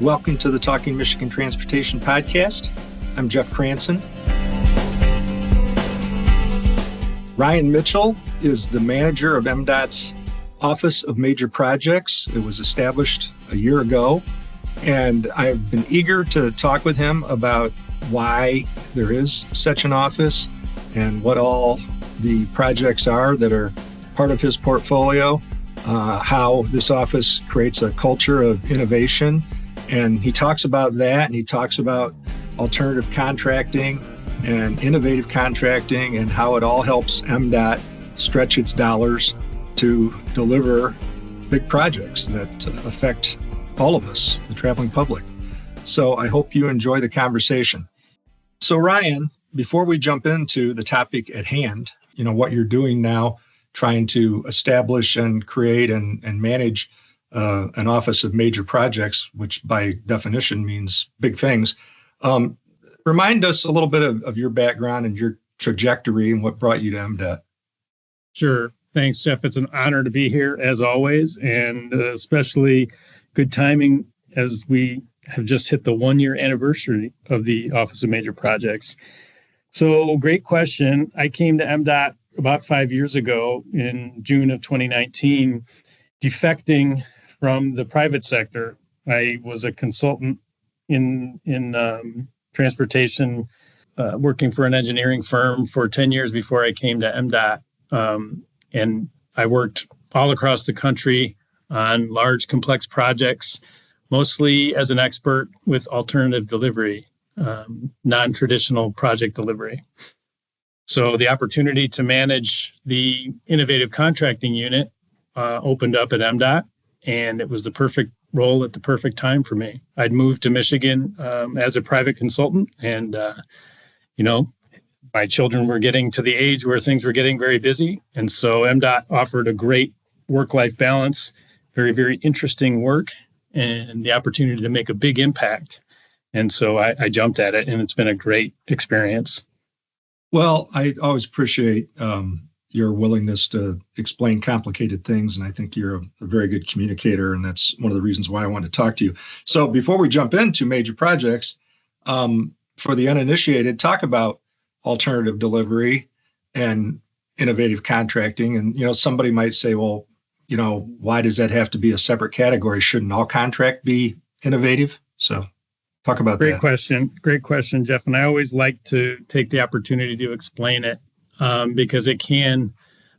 Welcome to the Talking Michigan Transportation Podcast. I'm Jeff Cranston. Ryan Mitchell is the manager of MDOT's Office of Major Projects. It was established a year ago, and I've been eager to talk with him about why there is such an office and what all the projects are that are part of his portfolio, how this office creates a culture of innovation. And he talks about that, and he talks about alternative contracting and innovative contracting and how it all helps MDOT stretch its dollars to deliver big projects that affect all of us, the traveling public. So I hope you enjoy the conversation. So Ryan, before we jump into the topic at hand, what you're doing now, trying to establish and create and manage an office of major projects, which by definition means big things. Remind us a little bit of your background and your trajectory and what brought you to MDOT. Sure. Thanks, Jeff. It's an honor to be here as always, and especially good timing as we have just hit the 1-year anniversary of the Office of Major Projects. So great question. I came to MDOT about 5 years ago in June of 2019, defecting from the private sector. I was a consultant in transportation, working for an engineering firm for 10 years before I came to MDOT. And I worked all across the country on large, complex projects, mostly as an expert with alternative delivery, non-traditional project delivery. So the opportunity to manage the innovative contracting unit opened up at MDOT, and it was the perfect role at the perfect time for me. I'd moved to Michigan as a private consultant, and my children were getting to the age where things were getting very busy, and so MDOT offered a great work-life balance, very, very interesting work, and the opportunity to make a big impact. And so I jumped at it, and it's been a great experience. Well, I always appreciate your willingness to explain complicated things, and I think you're a very good communicator, and that's one of the reasons why I wanted to talk to you. So before we jump into major projects, for the uninitiated, talk about alternative delivery and innovative contracting. And, somebody might say, well, why does that have to be a separate category? Shouldn't all contract be innovative? So talk about that. Great question, Jeff. And I always like to take the opportunity to explain it because it can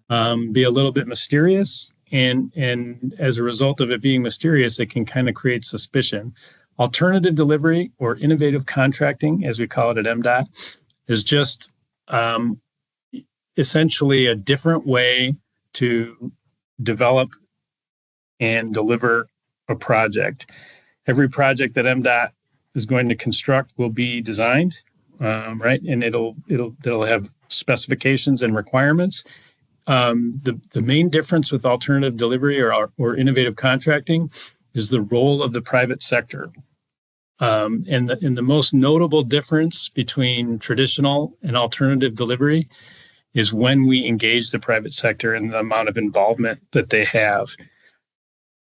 be a little bit mysterious. And as a result of it being mysterious, it can kind of create suspicion. Alternative delivery or innovative contracting, as we call it at MDOT, is just essentially a different way to develop and deliver a project. Every project that MDOT is going to construct will be designed, right? And it'll have specifications and requirements. The main difference with alternative delivery or innovative contracting is the role of the private sector. And the most notable difference between traditional and alternative delivery is when we engage the private sector and the amount of involvement that they have.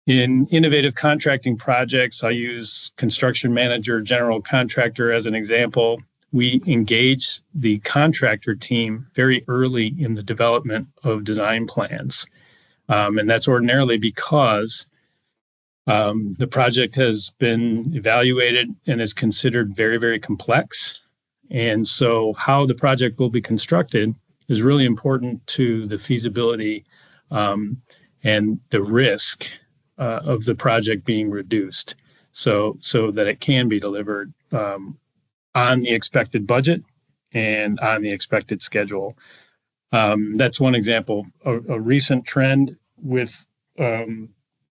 In innovative contracting projects, I'll use construction manager, general contractor as an example. We engage the contractor team very early in the development of design plans. And that's ordinarily because the project has been evaluated and is considered very, very complex. And so how the project will be constructed is really important to the feasibility and the risk of the project being reduced so that it can be delivered on the expected budget and on the expected schedule. That's one example. A recent trend with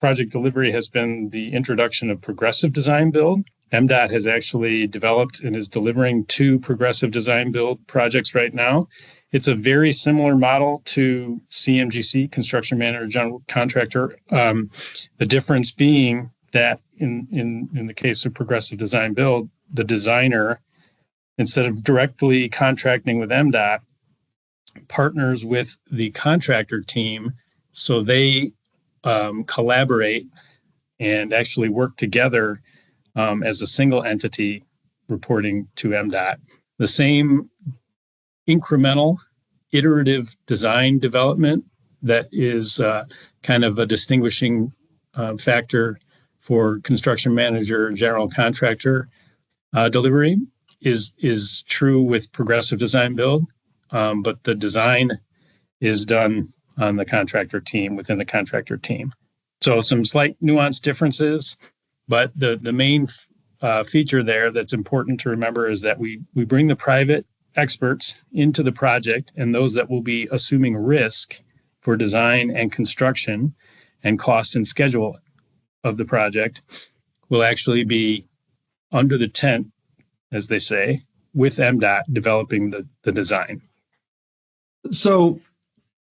project delivery has been the introduction of progressive design build. MDOT has actually developed and is delivering 2 progressive design build projects right now. It's a very similar model to CMGC, construction manager, general contractor. The difference being that in the case of progressive design build, the designer, instead of directly contracting with MDOT, partners with the contractor team so they collaborate and actually work together as a single entity reporting to MDOT. The same incremental, iterative design development that is kind of a distinguishing factor for construction manager, general contractor delivery is true with progressive design build, but the design is done on the contractor team, within the contractor team. So some slight nuanced differences, but the main feature there that's important to remember is that we bring the private experts into the project, and those that will be assuming risk for design and construction and cost and schedule of the project will actually be under the tent, as they say, with MDOT developing the design. So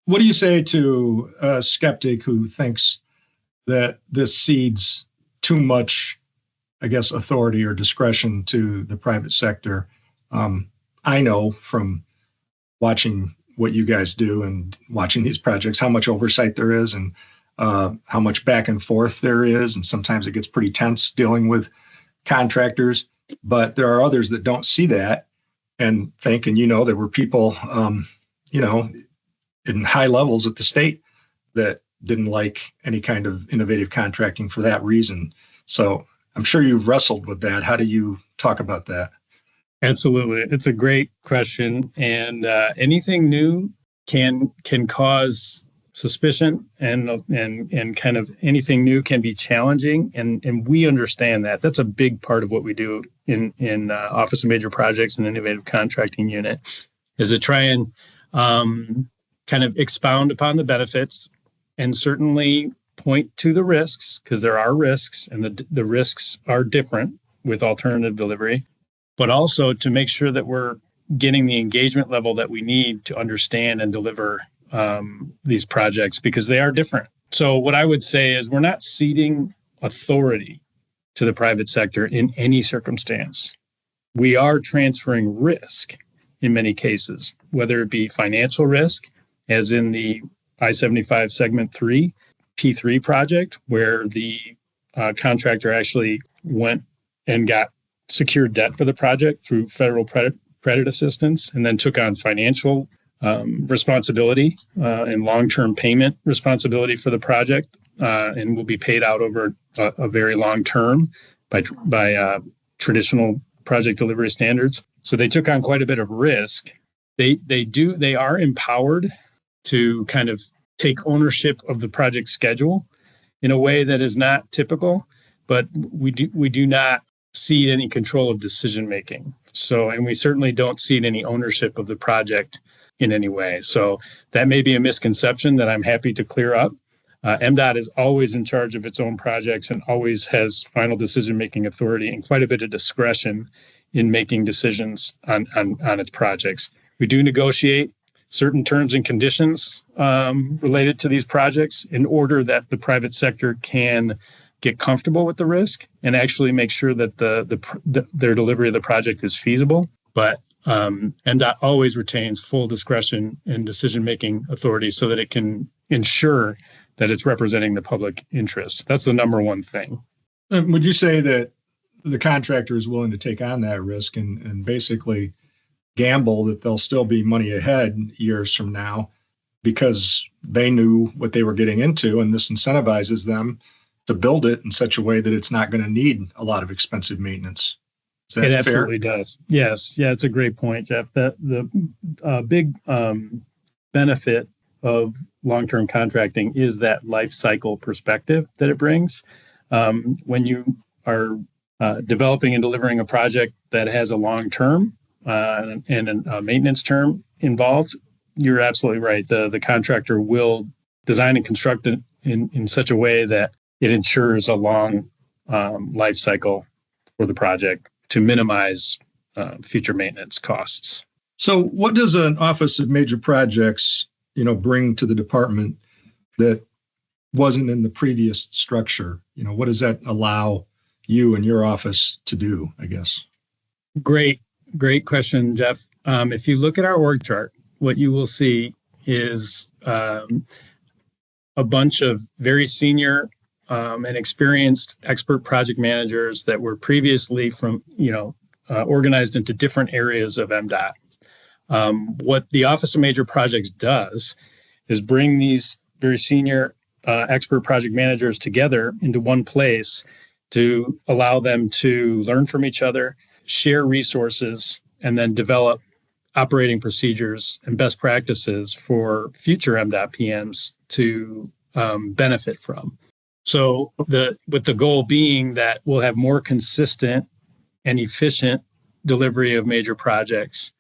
what do you say to a skeptic who thinks that this cedes too much, I guess, authority or discretion to the private sector? I know from watching what you guys do and watching these projects how much oversight there is and how much back and forth there is. And sometimes it gets pretty tense dealing with contractors. But there are others that don't see that and think, and there were people, in high levels at the state that didn't like any kind of innovative contracting for that reason. So I'm sure you've wrestled with that. How do you talk about that? Absolutely. It's a great question. And anything new can cause suspicion and kind of anything new can be challenging. And we understand that. That's a big part of what we do in Office of Major Projects and Innovative Contracting Unit is to try and kind of expound upon the benefits and certainly point to the risks, because there are risks and the risks are different with alternative delivery, but also to make sure that we're getting the engagement level that we need to understand and deliver these projects, because they are different. So what I would say is we're not ceding authority to the private sector in any circumstance. We are transferring risk in many cases, whether it be financial risk, as in the I-75 Segment 3, P3 project, where the contractor actually went and got secured debt for the project through federal credit assistance, and then took on financial responsibility and long-term payment responsibility for the project, and will be paid out over a very long term by traditional project delivery standards. So they took on quite a bit of risk. They are empowered to kind of take ownership of the project schedule in a way that is not typical, but we do not cede any control of decision making. So, and we certainly don't cede any ownership of the project in any way. So that may be a misconception that I'm happy to clear up. MDOT is always in charge of its own projects and always has final decision-making authority and quite a bit of discretion in making decisions on its projects. We do negotiate certain terms and conditions related to these projects in order that the private sector can get comfortable with the risk and actually make sure that their delivery of the project is feasible. But MDOT always retains full discretion and decision-making authority so that it can ensure that it's representing the public interest. That's the number one thing. Would you say that the contractor is willing to take on that risk and basically gamble that they'll still be money ahead years from now because they knew what they were getting into, and this incentivizes them to build it in such a way that it's not going to need a lot of expensive maintenance? Is that it fair? Absolutely does. Yes. Yeah, it's a great point, Jeff. The big benefit of long-term contracting is that life cycle perspective that it brings. When you are developing and delivering a project that has a long term and a maintenance term involved, you're absolutely right. The contractor will design and construct it in such a way that it ensures a long life cycle for the project to minimize future maintenance costs. So what does an Office of Major Projects, bring to the department that wasn't in the previous structure? What does that allow you and your office to do, I guess? Great question, Jeff. If you look at our org chart, what you will see is a bunch of very senior and experienced expert project managers that were previously from, organized into different areas of MDOT. What the Office of Major Projects does is bring these very senior expert project managers together into one place to allow them to learn from each other, share resources, and then develop operating procedures and best practices for future MDOT PMs to benefit from. So with the goal being that we'll have more consistent and efficient delivery of major projects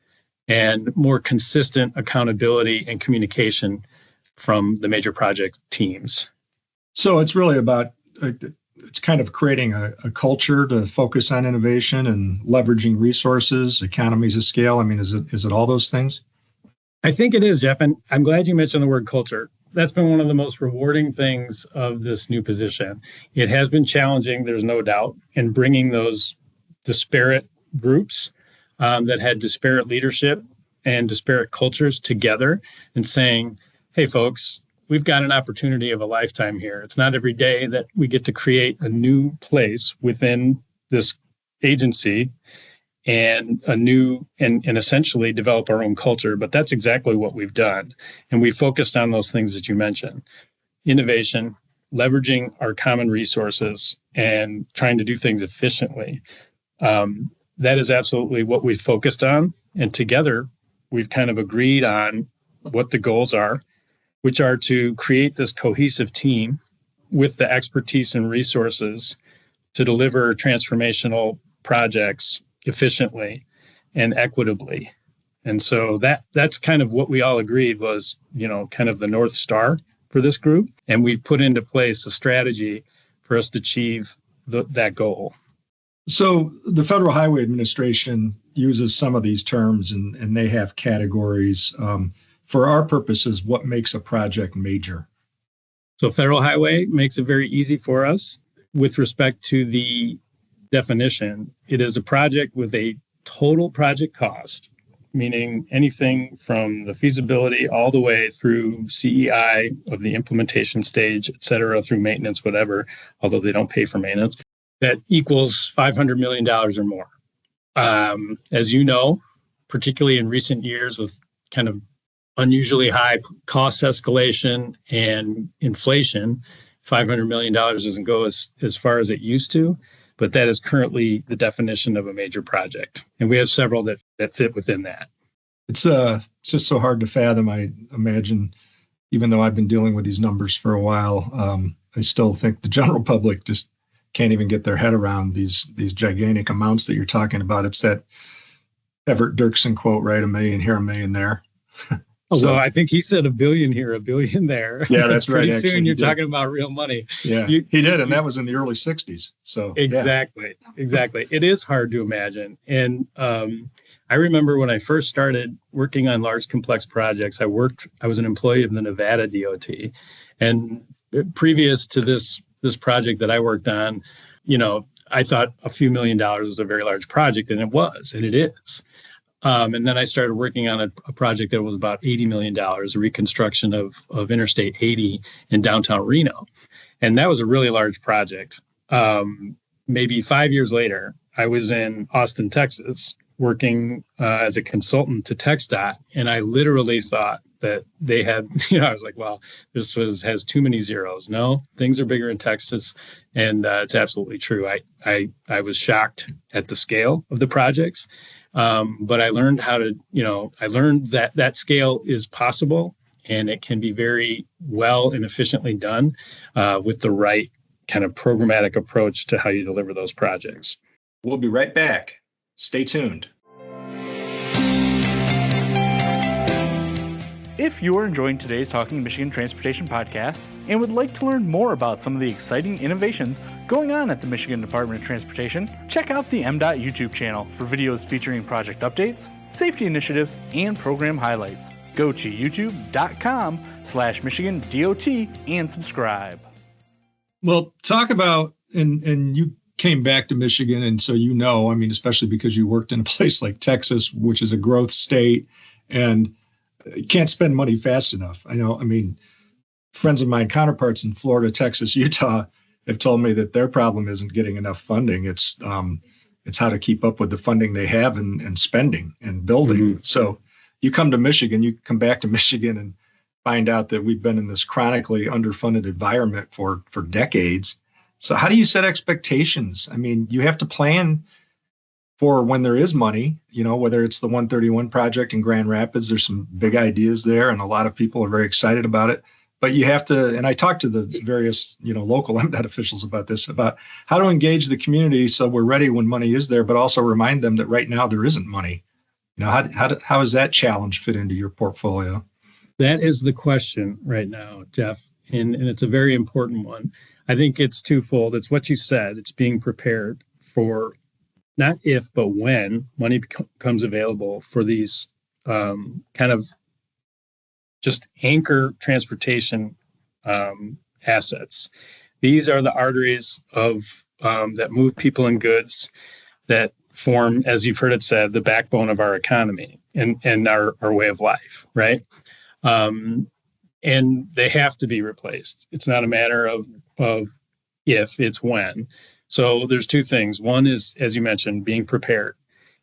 and more consistent accountability and communication from the major project teams. So it's really about, it's kind of creating a culture to focus on innovation and leveraging resources, economies of scale. I mean, is it all those things? I think it is, Jeff, and I'm glad you mentioned the word culture. That's been one of the most rewarding things of this new position. It has been challenging, there's no doubt, in bringing those disparate groups that had disparate leadership and disparate cultures together and saying, hey, folks, we've got an opportunity of a lifetime here. It's not every day that we get to create a new place within this agency and and essentially develop our own culture. But that's exactly what we've done. And we focused on those things that you mentioned: innovation, leveraging our common resources, and trying to do things efficiently. That is absolutely what we've focused on. And together, we've kind of agreed on what the goals are, which are to create this cohesive team with the expertise and resources to deliver transformational projects efficiently and equitably. And so that's kind of what we all agreed was, kind of the North Star for this group. And we've put into place a strategy for us to achieve that goal. So the Federal Highway Administration uses some of these terms and they have categories. For our purposes, what makes a project major? So Federal Highway makes it very easy for us with respect to the definition. It is a project with a total project cost, meaning anything from the feasibility all the way through CEI of the implementation stage, et cetera, through maintenance, whatever, although they don't pay for maintenance, that equals $500 million or more. As you know, particularly in recent years with kind of unusually high cost escalation and inflation, $500 million doesn't go as far as it used to, but that is currently the definition of a major project. And we have several that fit within that. It's just so hard to fathom. I imagine, even though I've been dealing with these numbers for a while, I still think the general public just can't even get their head around these gigantic amounts that you're talking about. It's that Everett Dirksen quote, right? $1 million here, $1 million there. So, well, I think he said $1 billion here, $1 billion there. Yeah, that's right. Pretty soon you're talking about real money. Yeah, he did, and that was in the early 60s. So exactly. It is hard to imagine. And I remember when I first started working on large, complex projects, I was an employee of the Nevada DOT. And previous to this project that I worked on, I thought a few $1 million was a very large project, and it was, and it is. And then I started working on a project that was about $80 million, a reconstruction of Interstate 80 in downtown Reno. And that was a really large project. Maybe 5 years later, I was in Austin, Texas, working as a consultant to TxDOT. And I literally thought that they had, I was like, well, this has too many zeros. No, things are bigger in Texas. And it's absolutely true. I was shocked at the scale of the projects. But I learned I learned that scale is possible, and it can be very well and efficiently done with the right kind of programmatic approach to how you deliver those projects. We'll be right back. Stay tuned. If you are enjoying today's Talking Michigan Transportation podcast and would like to learn more about some of the exciting innovations going on at the Michigan Department of Transportation, check out the MDOT YouTube channel for videos featuring project updates, safety initiatives, and program highlights. Go to youtube.com/MichiganDOT and subscribe. Well, talk about, and you came back to Michigan, and so especially because you worked in a place like Texas, which is a growth state, and you can't spend money fast enough. Friends of mine, counterparts in Florida, Texas, Utah, have told me that their problem isn't getting enough funding. It's how to keep up with the funding they have and spending and building. Mm-hmm. So you come back to Michigan and find out that we've been in this chronically underfunded environment for decades. So how do you set expectations? I mean, you have to plan for when there is money, whether it's the 131 project in Grand Rapids, there's some big ideas there and a lot of people are very excited about it. But you have to, and I talked to the various, local MDOT officials about this, about how to engage the community so we're ready when money is there, but also remind them that right now there isn't money. How does that challenge fit into your portfolio? That is the question right now, Jeff, and it's a very important one. I think it's twofold. It's what you said. It's being prepared for not if, but when money becomes available for these kind of just anchor transportation assets. These are the arteries of that move people and goods that form, as you've heard it said, the backbone of our economy and our way of life, right? And they have to be replaced. It's not a matter of if, it's when. So there's two things. One is, as you mentioned, being prepared.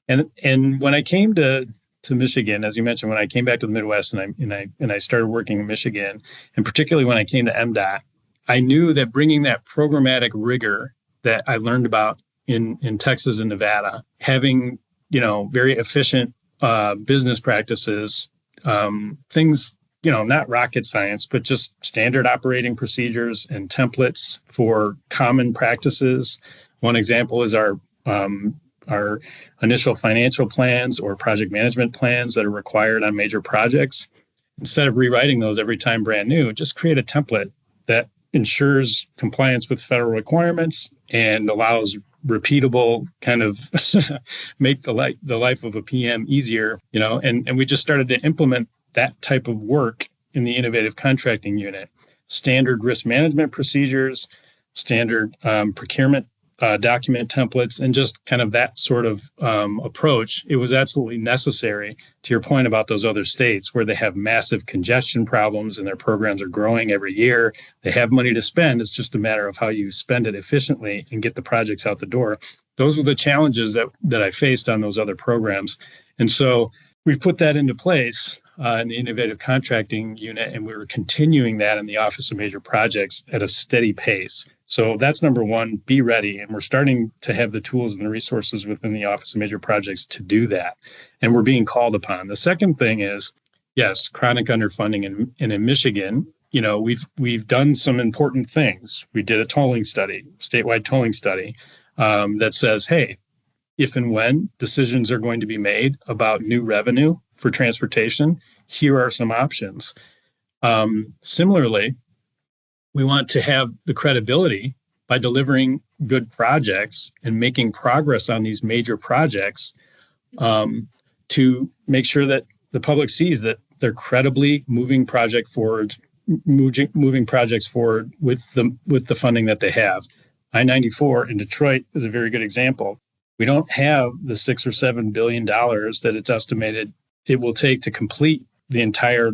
And when I came to Michigan, as you mentioned, when I came back to the Midwest and I started working in Michigan, and particularly when I came to MDOT, I knew that bringing that programmatic rigor that I learned about in Texas and Nevada, having very efficient business practices, things not rocket science, but just standard operating procedures and templates for common practices. One example is our initial financial plans or project management plans that are required on major projects. Instead of rewriting those every time brand new, just create a template that ensures compliance with federal requirements and allows repeatable kind of make the life of a PM easier, and we just started to implement that type of work in the innovative contracting unit. Standard risk management procedures, standard procurement document templates, and just kind of that sort of approach. It was absolutely necessary, to your point about those other states where they have massive congestion problems and their programs are growing every year. They have money to spend. It's just a matter of how you spend it efficiently and get the projects out the door. Those were the challenges that I faced on those other programs. And so we've put that into place in the innovative contracting unit, and we were continuing that in the Office of Major Projects at a steady pace. So that's number one, be ready. And we're starting to have the tools and the resources within the Office of Major Projects to do that. And we're being called upon. The second thing is, yes, chronic underfunding. And in Michigan, we've done some important things. We did a statewide tolling study that says, hey, if and when decisions are going to be made about new revenue for transportation, here are some options. Similarly, we want to have the credibility by delivering good projects and making progress on these major projects to make sure that the public sees that they're credibly moving projects forward with the funding that they have. I-94 in Detroit is a very good example. We don't have the $6 or $7 billion that it's estimated it will take to complete the entire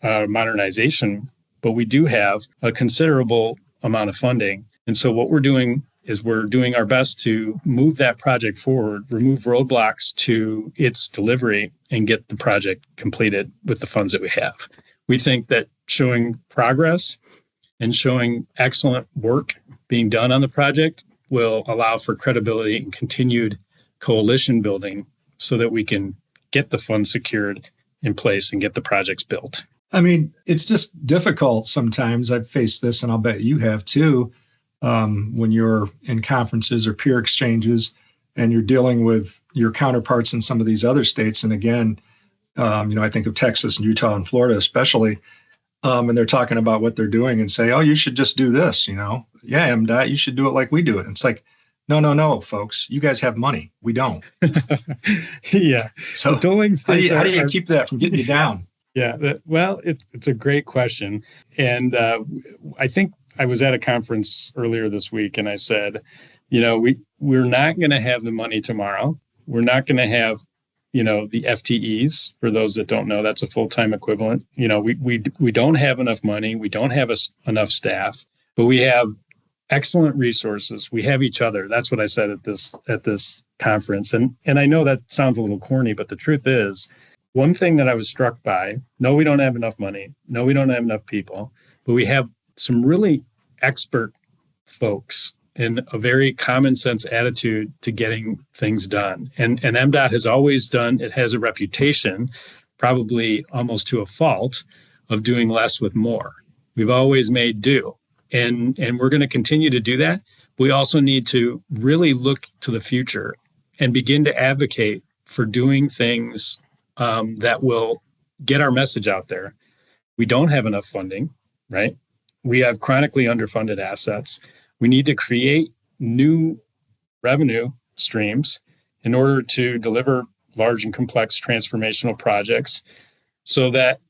modernization, but we do have a considerable amount of funding. And so what we're doing is we're doing our best to move that project forward, remove roadblocks to its delivery, and get the project completed with the funds that we have. We think that showing progress and showing excellent work being done on the project will allow for credibility and continued coalition building so that we can get the funds secured in place and get the projects built. I mean, it's just difficult sometimes. I've faced this, and I'll bet you have too, when you're in conferences or peer exchanges and you're dealing with your counterparts in some of these other states. And again, I think of Texas and Utah and Florida especially, and they're talking about what they're doing and say, oh, you should just do this, Yeah, MDOT, you should do it like we do it. And it's like, no, folks, you guys have money. We don't. Yeah. So how do you keep that from getting you down? Yeah, well, it's a great question. And I think I was at a conference earlier this week and I said, we're not going to have the money tomorrow. We're not going to have, the FTEs. For those that don't know, that's a full-time equivalent. We don't have enough money. We don't have enough staff, but we have excellent resources. We have each other. That's what I said at this conference. And I know that sounds a little corny, but the truth is, one thing that I was struck by, no, we don't have enough money. No, we don't have enough people, but we have some really expert folks and a very common sense attitude to getting things done. And MDOT has always done, it has a reputation, probably almost to a fault, of doing less with more. We've always made do. And we're going to continue to do that. We also need to really look to the future and begin to advocate for doing things that will get our message out there. We don't have enough funding, right? We have chronically underfunded assets. We need to create new revenue streams in order to deliver large and complex transformational projects so that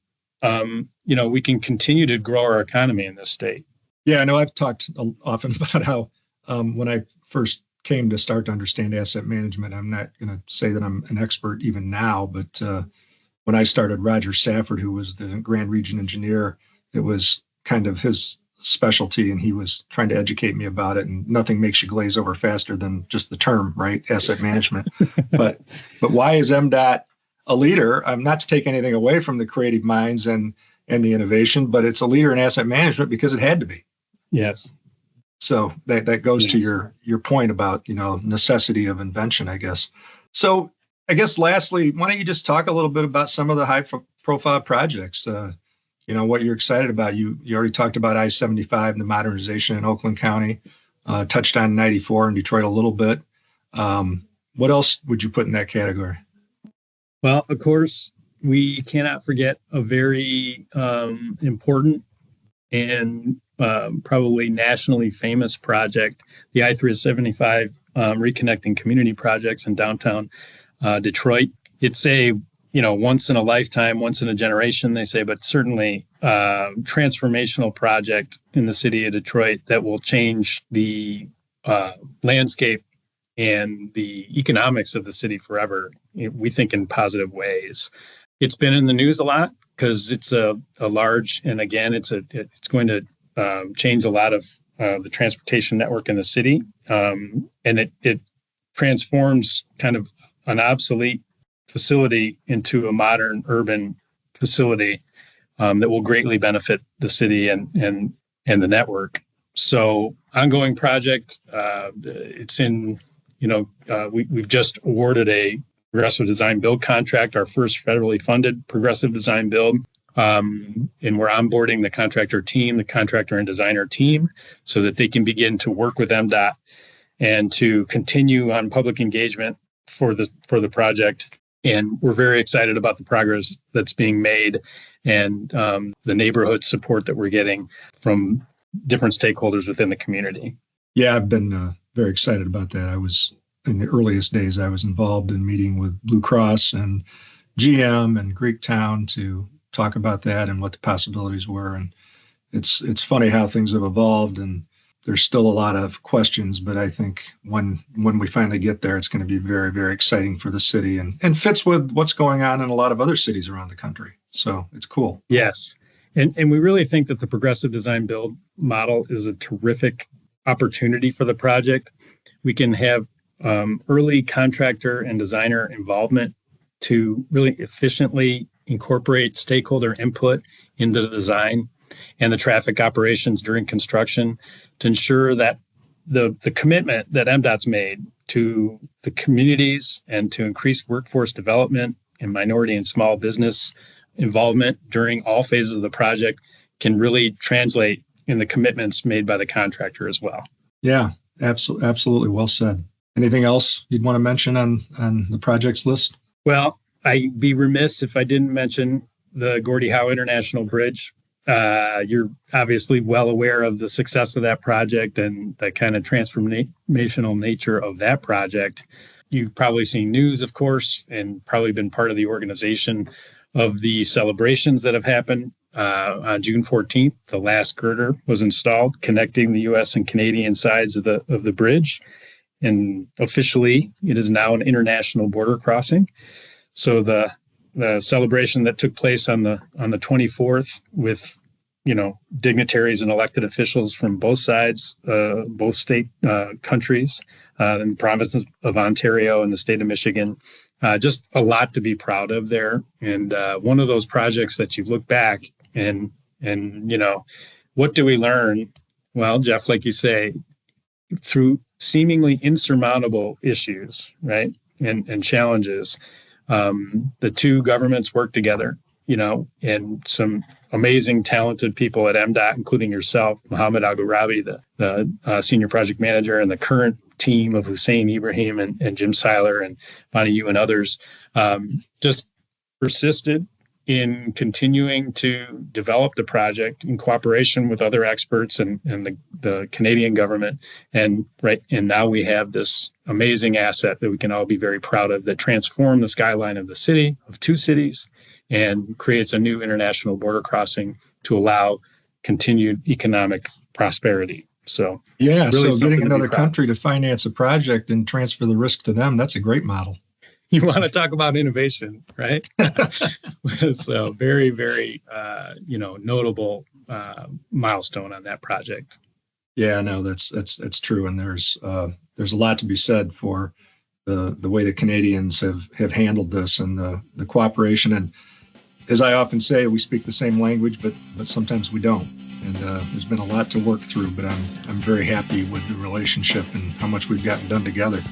we can continue to grow our economy in this state. Yeah, I know I've talked often about how when I first came to start to understand asset management, I'm not going to say that I'm an expert even now, but when I started, Roger Safford, who was the Grand Region engineer, it was kind of his specialty, and he was trying to educate me about it. And nothing makes you glaze over faster than just the term, right? Asset management. but why is MDOT a leader? I'm not to take anything away from the creative minds and the innovation, but it's a leader in asset management because it had to be. Yes. So that goes to your point about, necessity of invention, I guess. So I guess lastly, why don't you just talk a little bit about some of the high profile projects, what you're excited about. You already talked about I-75 and the modernization in Oakland County, touched on 94 in Detroit a little bit. What else would you put in that category? Well, of course, we cannot forget a very important and probably nationally famous project, the I-375 reconnecting community projects in downtown Detroit. It's a once in a lifetime, once in a generation, they say, but certainly transformational project in the city of Detroit that will change the landscape and the economics of the city forever, we think, in positive ways. It's been in the news a lot because it's a large, and again, it's going to change a lot of the transportation network in the city, and it transforms kind of an obsolete facility into a modern urban facility that will greatly benefit the city and the network. So ongoing project, it's in, we've just awarded a progressive design build contract, our first federally funded progressive design build. And we're onboarding the contractor and designer team so that they can begin to work with MDOT and to continue on public engagement for the project. And we're very excited about the progress that's being made and the neighborhood support that we're getting from different stakeholders within the community. Yeah, I've been very excited about that. I was, in the earliest days, I was involved in meeting with Blue Cross and GM and Greektown to talk about that and what the possibilities were. And it's funny how things have evolved, and there's still a lot of questions, but I think when we finally get there, it's going to be very, very exciting for the city and fits with what's going on in a lot of other cities around the country. So it's cool. Yes. And we really think that the progressive design build model is a terrific opportunity for the project. We can have early contractor and designer involvement to really efficiently incorporate stakeholder input into the design and the traffic operations during construction to ensure that the commitment that MDOT's made to the communities and to increase workforce development and minority and small business involvement during all phases of the project can really translate in the commitments made by the contractor as well. Yeah, absolutely. Well said. Anything else you'd want to mention on the projects list? Well, I'd be remiss if I didn't mention the Gordie Howe International Bridge. You're obviously well aware of the success of that project and the kind of transformational nature of that project. You've probably seen news, of course, and probably been part of the organization of the celebrations that have happened. On June 14th, the last girder was installed, connecting the U.S. and Canadian sides of the bridge. And officially, it is now an international border crossing. So the celebration that took place on the 24th with dignitaries and elected officials from both sides, both state countries, in the provinces of Ontario and the state of Michigan. Just a lot to be proud of there. And one of those projects that you look back and what do we learn? Well, Jeff, like you say, through seemingly insurmountable issues, right, and challenges, the two governments work together, and some amazing, talented people at MDOT, including yourself, Mohammed Al-Gharabi, the senior project manager, and the current team of Hussein Ibrahim and Jim Seiler and Bonnie Yu and others, just persisted in continuing to develop the project in cooperation with other experts and the Canadian government. And now we have this amazing asset that we can all be very proud of that transformed the skyline of the city, of two cities, and creates a new international border crossing to allow continued economic prosperity. So yeah, really so getting another country to finance a project and transfer the risk to them, that's a great model. You want to talk about innovation, right? So very, very, notable milestone on that project. Yeah, no, that's true. And there's a lot to be said for the way the Canadians have handled this and the cooperation. And as I often say, we speak the same language, but sometimes we don't. And there's been a lot to work through, but I'm very happy with the relationship and how much we've gotten done together.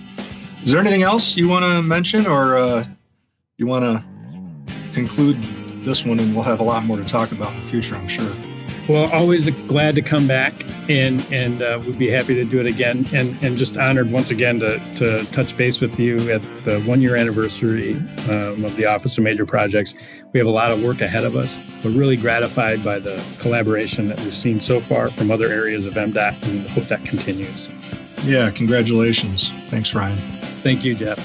Is there anything else you want to mention, or you want to conclude this one, and we'll have a lot more to talk about in the future, I'm sure. Well, always glad to come back, and we'd be happy to do it again, and just honored once again to touch base with you at the 1-year anniversary of the Office of Major Projects. We have a lot of work ahead of us. We're really gratified by the collaboration that we've seen so far from other areas of MDOT, and hope that continues. Yeah, congratulations. Thanks, Ryan. Thank you, Jeff.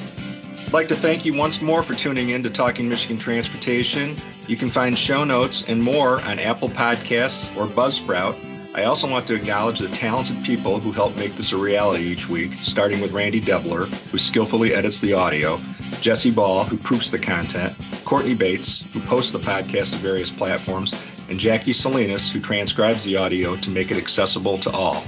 I'd like to thank you once more for tuning in to Talking Michigan Transportation. You can find show notes and more on Apple Podcasts or Buzzsprout. I also want to acknowledge the talented people who help make this a reality each week, starting with Randy Debler, who skillfully edits the audio, Jesse Ball, who proofs the content, Courtney Bates, who posts the podcast to various platforms, and Jackie Salinas, who transcribes the audio to make it accessible to all.